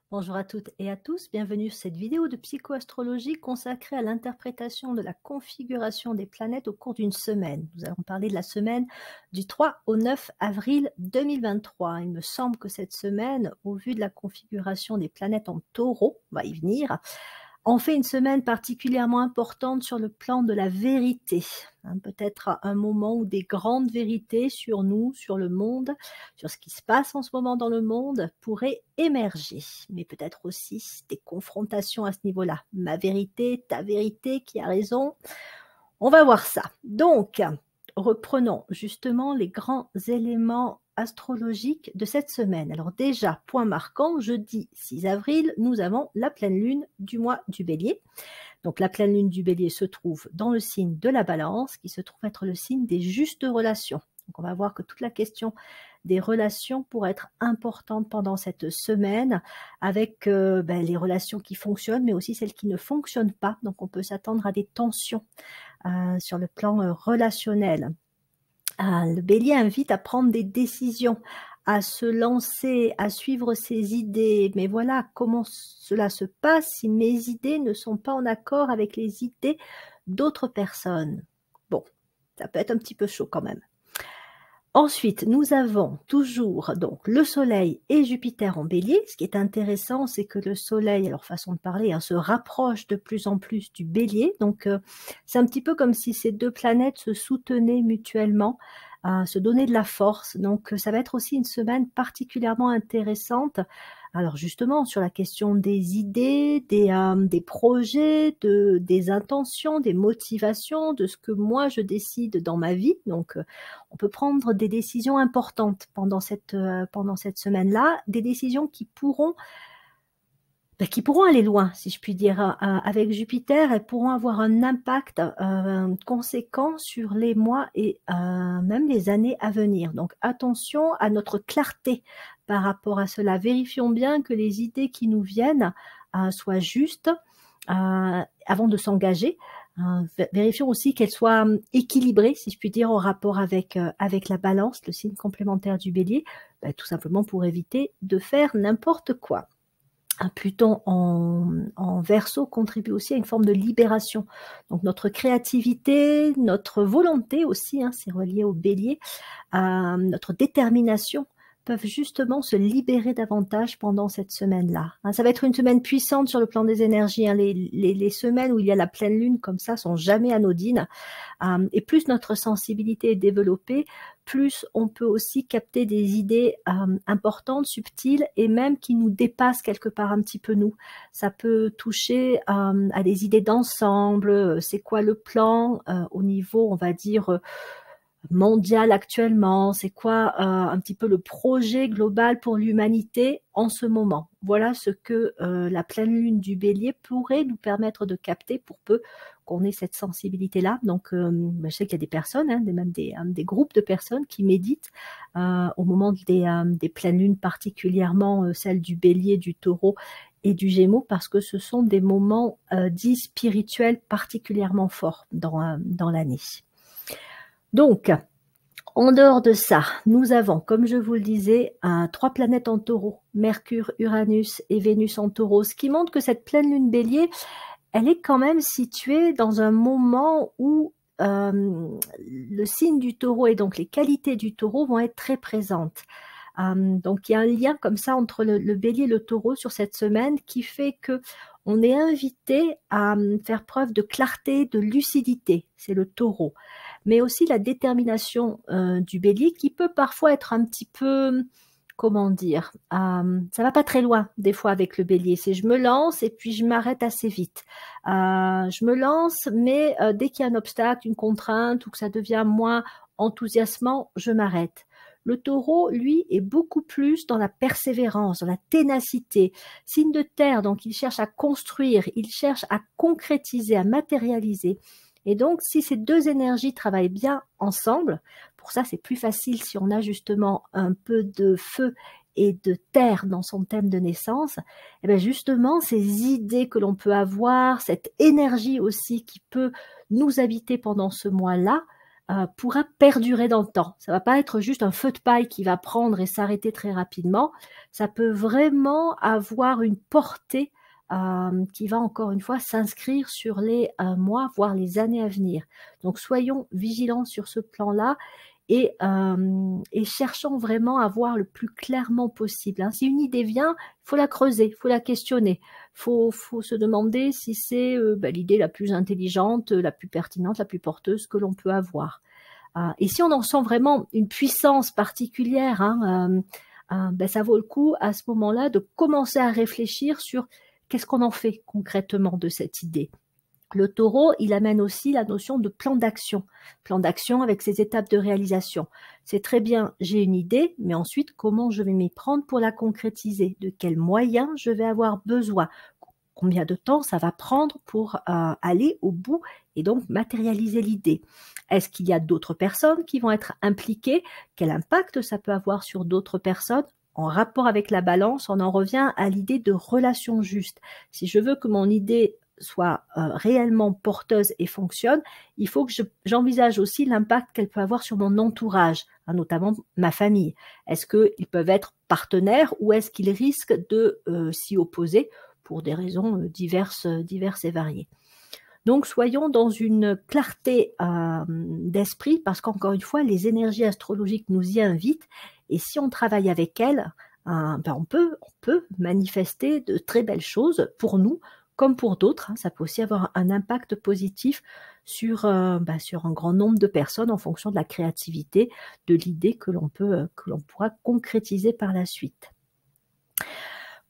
Bonjour à toutes et à tous, bienvenue sur cette vidéo de psychoastrologie consacrée à l'interprétation de la configuration des planètes au cours d'une semaine. Nous allons parler de la semaine du 3 au 9 avril 2023. Il me semble que cette semaine, au vu de la configuration des planètes en taureau, on va y venir, on fait une semaine particulièrement importante sur le plan de la vérité. Peut-être un moment où des grandes vérités sur nous, sur le monde, sur ce qui se passe en ce moment dans le monde pourraient émerger. Mais peut-être aussi des confrontations à ce niveau-là. Ma vérité, ta vérité, qui a raison? On va voir ça. Donc, reprenons justement les grands éléments astrologiques de cette semaine. Alors déjà, point marquant, jeudi 6 avril, nous avons la pleine lune du mois du Bélier. Donc la pleine lune du Bélier se trouve dans le signe de la Balance, qui se trouve être le signe des justes relations. Donc on va voir que toute la question des relations pourrait être importante pendant cette semaine, avec les relations qui fonctionnent, mais aussi celles qui ne fonctionnent pas. Donc on peut s'attendre à des tensions sur le plan relationnel. Le Bélier invite à prendre des décisions, à se lancer, à suivre ses idées. Mais voilà, comment cela se passe si mes idées ne sont pas en accord avec les idées d'autres personnes? Bon, ça peut être un petit peu chaud quand même. Ensuite, nous avons toujours donc le Soleil et Jupiter en Bélier. Ce qui est intéressant, c'est que le Soleil, alors façon de parler, se rapproche de plus en plus du Bélier. Donc, c'est un petit peu comme si ces deux planètes se soutenaient mutuellement, se donnaient de la force. Donc, ça va être aussi une semaine particulièrement intéressante. Alors justement, sur la question des idées, des projets, des intentions, des motivations, de ce que moi je décide dans ma vie. Donc, on peut prendre des décisions importantes pendant cette semaine-là, des décisions qui pourront aller loin, si je puis dire. Avec Jupiter, elles pourront avoir un impact conséquent sur les mois et même les années à venir. Donc attention à notre clarté par rapport à cela. Vérifions bien que les idées qui nous viennent soient justes avant de s'engager. Vérifions aussi qu'elles soient équilibrées, si je puis dire, en rapport avec la Balance, le signe complémentaire du Bélier, tout simplement pour éviter de faire n'importe quoi. Pluton en Verseau contribue aussi à une forme de libération. Donc notre créativité, notre volonté aussi, c'est relié au Bélier, notre détermination peuvent justement se libérer davantage pendant cette semaine-là. Ça va être une semaine puissante sur le plan des énergies. Les semaines où il y a la pleine lune comme ça sont jamais anodines. Et plus notre sensibilité est développée, plus on peut aussi capter des idées importantes, subtiles et même qui nous dépassent quelque part un petit peu nous. Ça peut toucher à des idées d'ensemble, c'est quoi le plan au niveau, on va dire, mondial actuellement, c'est quoi un petit peu le projet global pour l'humanité en ce moment. Voilà ce que la pleine lune du Bélier pourrait nous permettre de capter pour peu qu'on ait cette sensibilité-là. Donc, je sais qu'il y a des personnes, même des groupes de personnes qui méditent au moment des pleines lunes, particulièrement celles du Bélier, du Taureau et du Gémeaux, parce que ce sont des moments dits spirituels particulièrement forts dans l'année. Donc, en dehors de ça, nous avons, comme je vous le disais, 3 planètes en Taureau, Mercure, Uranus et Vénus en Taureau, ce qui montre que cette pleine lune Bélier, elle est quand même située dans un moment où le signe du Taureau et donc les qualités du Taureau vont être très présentes. Donc il y a un lien comme ça entre le Bélier et le Taureau sur cette semaine qui fait que on est invité à faire preuve de clarté, de lucidité, c'est le Taureau. Mais aussi la détermination du Bélier qui peut parfois être un petit peu, comment dire, ça va pas très loin des fois avec le Bélier. C'est je me lance et puis je m'arrête assez vite. Je me lance, mais dès qu'il y a un obstacle, une contrainte ou que ça devient moins enthousiasmant, je m'arrête. Le Taureau, lui, est beaucoup plus dans la persévérance, dans la ténacité. Signe de terre, donc il cherche à construire, il cherche à concrétiser, à matérialiser. Et donc, si ces deux énergies travaillent bien ensemble, pour ça, c'est plus facile si on a justement un peu de feu et de terre dans son thème de naissance, et bien justement, ces idées que l'on peut avoir, cette énergie aussi qui peut nous habiter pendant ce mois-là, pourra perdurer dans le temps. Ça va pas être juste un feu de paille qui va prendre et s'arrêter très rapidement. Ça peut vraiment avoir une portée qui va encore une fois s'inscrire sur les mois, voire les années à venir. Donc soyons vigilants sur ce plan-là et cherchons vraiment à voir le plus clairement possible. Hein. Si une idée vient, il faut la creuser, il faut la questionner, faut se demander si c'est l'idée la plus intelligente, la plus pertinente, la plus porteuse que l'on peut avoir. Et si on en sent vraiment une puissance particulière, hein, ça vaut le coup à ce moment-là de commencer à réfléchir sur qu'est-ce qu'on en fait concrètement de cette idée. Le taureau, il amène aussi la notion de plan d'action avec ses étapes de réalisation. C'est très bien, j'ai une idée, mais ensuite, comment je vais m'y prendre pour la concrétiser? De quels moyens je vais avoir besoin? Combien de temps ça va prendre pour aller au bout et donc matérialiser l'idée? Est-ce qu'il y a d'autres personnes qui vont être impliquées? Quel impact ça peut avoir sur d'autres personnes? En rapport avec la balance, on en revient à l'idée de relation juste. Si je veux que mon idée soit réellement porteuse et fonctionne, il faut que j'envisage aussi l'impact qu'elle peut avoir sur mon entourage, hein, notamment ma famille. Est-ce qu'ils peuvent être partenaires ou est-ce qu'ils risquent de s'y opposer pour des raisons diverses et variées? Donc soyons dans une clarté d'esprit parce qu'encore une fois, les énergies astrologiques nous y invitent et si on travaille avec elles, on peut manifester de très belles choses pour nous, comme pour d'autres, hein, ça peut aussi avoir un impact positif sur un grand nombre de personnes en fonction de la créativité, de l'idée que l'on pourra concrétiser par la suite.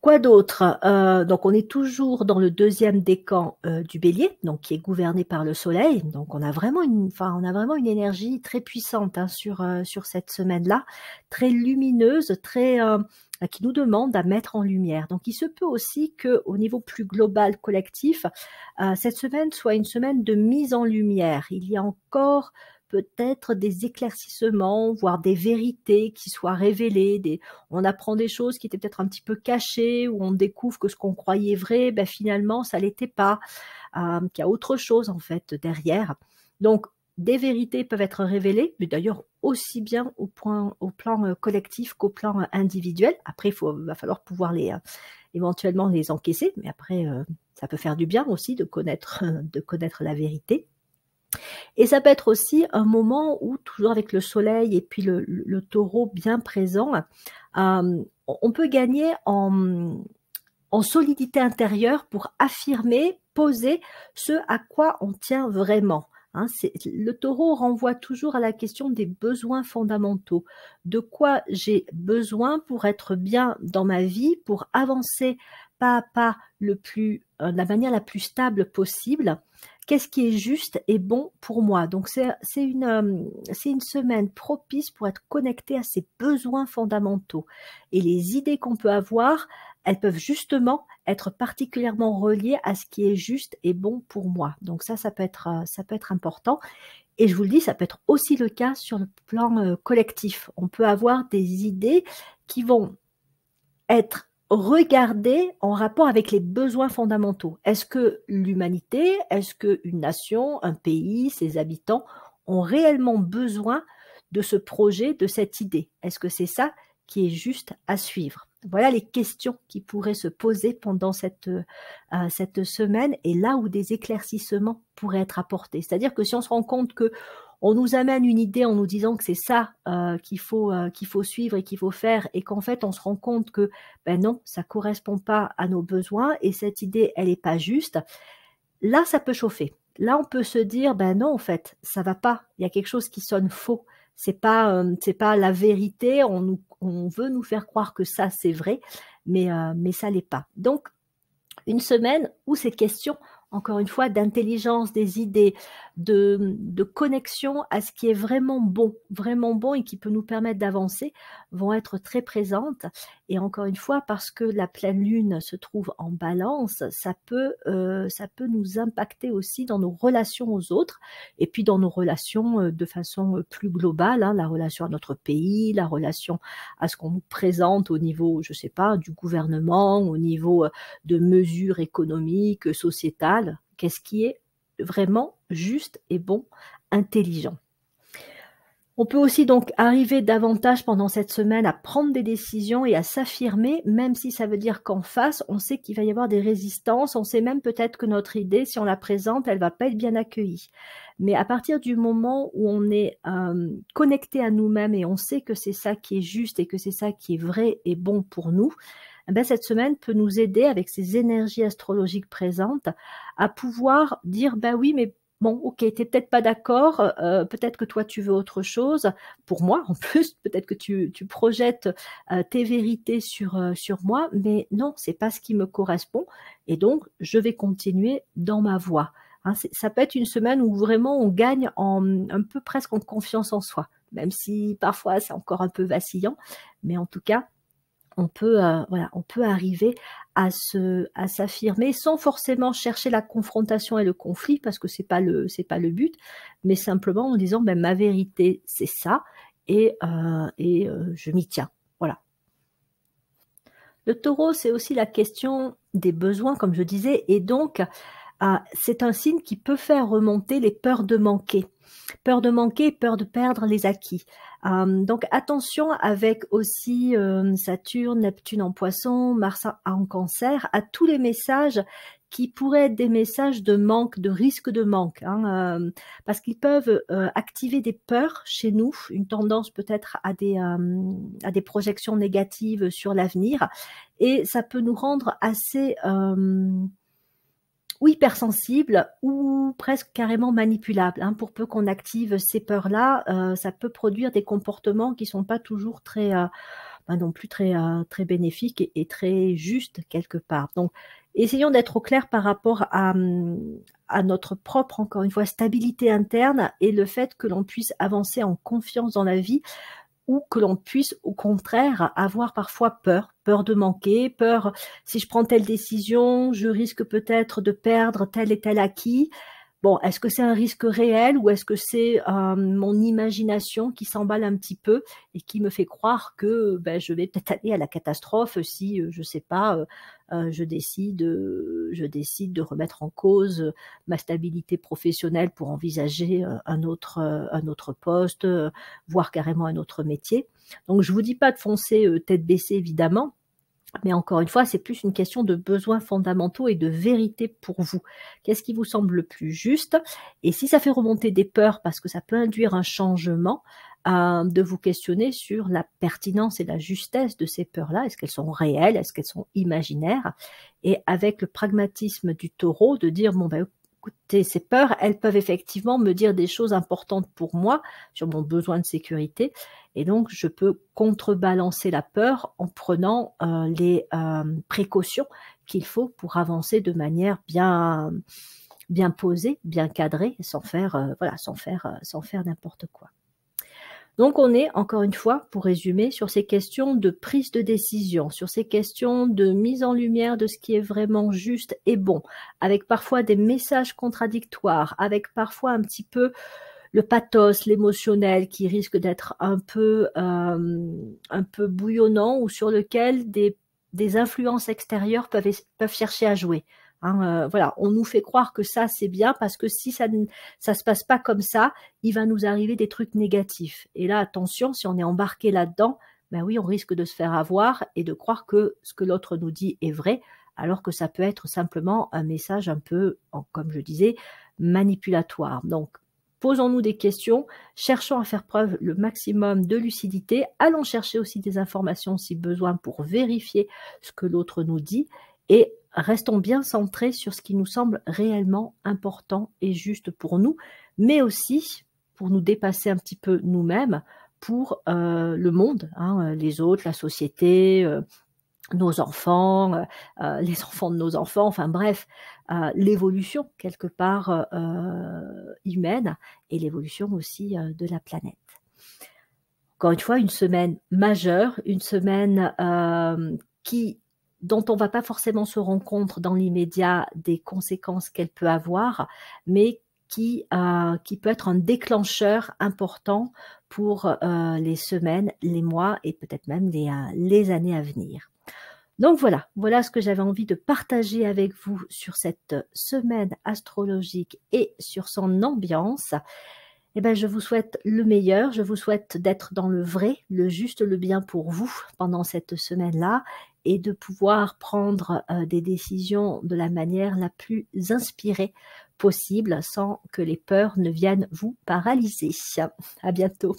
Quoi d'autre? Donc on est toujours dans le deuxième décan du Bélier, donc qui est gouverné par le Soleil. Donc on a vraiment une énergie très puissante hein, sur cette semaine-là, très lumineuse, qui nous demande à mettre en lumière. Donc il se peut aussi que au niveau plus global collectif, cette semaine soit une semaine de mise en lumière. Il y a encore peut-être des éclaircissements, voire des vérités qui soient révélées. On apprend des choses qui étaient peut-être un petit peu cachées, ou on découvre que ce qu'on croyait vrai, finalement, ça l'était pas, qu'il y a autre chose en fait derrière. Donc, des vérités peuvent être révélées, mais d'ailleurs aussi bien au plan collectif qu'au plan individuel. Après, va falloir pouvoir éventuellement les encaisser, mais après, ça peut faire du bien aussi de connaître la vérité. Et ça peut être aussi un moment où, toujours avec le soleil et puis le taureau bien présent, on peut gagner en solidité intérieure pour affirmer, poser ce à quoi on tient vraiment. Hein, le taureau renvoie toujours à la question des besoins fondamentaux. De quoi j'ai besoin pour être bien dans ma vie, pour avancer pas à pas de la manière la plus stable possible. Qu'est-ce qui est juste et bon pour moi? Donc c'est une semaine propice pour être connecté à ces besoins fondamentaux. Et les idées qu'on peut avoir, elles peuvent justement être particulièrement reliées à ce qui est juste et bon pour moi. Donc ça peut être important. Et je vous le dis, ça peut être aussi le cas sur le plan collectif. On peut avoir des idées qui vont être regardées en rapport avec les besoins fondamentaux. Est-ce que l'humanité, est-ce qu'une nation, un pays, ses habitants ont réellement besoin de ce projet, de cette idée? Est-ce que c'est ça qui est juste à suivre? Voilà les questions qui pourraient se poser pendant cette semaine et là où des éclaircissements pourraient être apportés. C'est-à-dire que si on se rend compte que on nous amène une idée en nous disant que c'est ça qu'il faut suivre et qu'il faut faire et qu'en fait on se rend compte que non, ça correspond pas à nos besoins et cette idée elle est pas juste, là ça peut chauffer. Là on peut se dire non en fait ça va pas, il y a quelque chose qui sonne faux. C'est pas la vérité, on veut nous faire croire que ça c'est vrai, mais ça l'est pas. Donc une semaine où ces questions, encore une fois, d'intelligence des idées, de connexion à ce qui est vraiment bon et qui peut nous permettre d'avancer, vont être très présentes. Et encore une fois, parce que la pleine lune se trouve en balance, ça peut nous impacter aussi dans nos relations aux autres, et puis dans nos relations de façon plus globale, hein, la relation à notre pays, la relation à ce qu'on nous présente au niveau, je sais pas, du gouvernement, au niveau de mesures économiques, sociétales, qu'est-ce qui est vraiment juste et bon, intelligent. On peut aussi donc arriver davantage pendant cette semaine à prendre des décisions et à s'affirmer, même si ça veut dire qu'en face, on sait qu'il va y avoir des résistances, on sait même peut-être que notre idée, si on la présente, elle va pas être bien accueillie. Mais à partir du moment où on est connecté à nous-mêmes et on sait que c'est ça qui est juste et que c'est ça qui est vrai et bon pour nous, eh ben cette semaine peut nous aider avec ces énergies astrologiques présentes à pouvoir dire, bah oui, mais bon, ok, t'es peut-être pas d'accord, peut-être que toi tu veux autre chose. Pour moi, en plus, peut-être que tu projettes tes vérités sur moi, mais non, c'est pas ce qui me correspond. Et donc, je vais continuer dans ma voie. Hein, ça peut être une semaine où vraiment on gagne un peu presque en confiance en soi, même si parfois c'est encore un peu vacillant, mais en tout cas, voilà, on peut arriver à s'affirmer sans forcément chercher la confrontation et le conflit, parce que c'est pas le but, mais simplement en disant, ben, ma vérité, c'est ça, et je m'y tiens. Voilà. Le taureau, c'est aussi la question des besoins, comme je disais, et donc, c'est un signe qui peut faire remonter les peurs de manquer. Peur de manquer, peur de perdre les acquis. Donc attention avec aussi Saturne, Neptune en Poisson, Mars en Cancer, à tous les messages qui pourraient être des messages de manque, de risque de manque, hein, parce qu'ils peuvent activer des peurs chez nous, une tendance peut-être à des projections négatives sur l'avenir, et ça peut nous rendre assez ou hypersensible ou presque carrément manipulable. Hein. Pour peu qu'on active ces peurs-là, ça peut produire des comportements qui sont pas toujours très, non plus très bénéfiques et très justes quelque part. Donc, essayons d'être au clair par rapport à notre propre, encore une fois, stabilité interne et le fait que l'on puisse avancer en confiance dans la vie, ou que l'on puisse au contraire avoir parfois peur de manquer, peur, si je prends telle décision, je risque peut-être de perdre tel et tel acquis. Bon, est-ce que c'est un risque réel ou est-ce que c'est mon imagination qui s'emballe un petit peu et qui me fait croire que ben, je vais peut-être aller à la catastrophe si, je sais pas, je décide de remettre en cause ma stabilité professionnelle pour envisager un autre poste, voire carrément un autre métier. Donc je vous dis pas de foncer tête baissée évidemment, mais encore une fois, c'est plus une question de besoins fondamentaux et de vérité pour vous. Qu'est-ce qui vous semble le plus juste? Et si ça fait remonter des peurs, parce que ça peut induire un changement, de vous questionner sur la pertinence et la justesse de ces peurs-là. Est-ce qu'elles sont réelles? Est-ce qu'elles sont imaginaires? Et avec le pragmatisme du taureau, de dire, bon, ben, écoutez, ces peurs, elles peuvent effectivement me dire des choses importantes pour moi, sur mon besoin de sécurité, et donc je peux contrebalancer la peur en prenant les précautions qu'il faut pour avancer de manière bien posée, bien cadrée, sans faire n'importe quoi. Donc on est, encore une fois, pour résumer, sur ces questions de prise de décision, sur ces questions de mise en lumière de ce qui est vraiment juste et bon, avec parfois des messages contradictoires, avec parfois un petit peu le pathos, l'émotionnel qui risque d'être un peu bouillonnant, ou sur lequel des influences extérieures peuvent chercher à jouer. Hein, voilà, on nous fait croire que ça c'est bien parce que si ça se passe pas comme ça, il va nous arriver des trucs négatifs. Et là, attention, si on est embarqué là-dedans, ben oui, on risque de se faire avoir et de croire que ce que l'autre nous dit est vrai, alors que ça peut être simplement un message un peu, comme je disais, manipulatoire. Donc, posons-nous des questions, cherchons à faire preuve le maximum de lucidité, allons chercher aussi des informations si besoin pour vérifier ce que l'autre nous dit, et restons bien centrés sur ce qui nous semble réellement important et juste pour nous, mais aussi pour nous dépasser un petit peu nous-mêmes, pour le monde, hein, les autres, la société, nos enfants, les enfants de nos enfants, enfin bref, l'évolution quelque part humaine, et l'évolution aussi de la planète. Encore une fois, une semaine majeure, une semaine dont on ne va pas forcément se rendre compte dans l'immédiat des conséquences qu'elle peut avoir, mais qui peut être un déclencheur important pour les semaines, les mois et peut-être même les années à venir. Donc voilà ce que j'avais envie de partager avec vous sur cette semaine astrologique et sur son ambiance. Eh ben, je vous souhaite le meilleur. Je vous souhaite d'être dans le vrai, le juste, le bien pour vous pendant cette semaine-là et de pouvoir prendre des décisions de la manière la plus inspirée possible sans que les peurs ne viennent vous paralyser. À bientôt.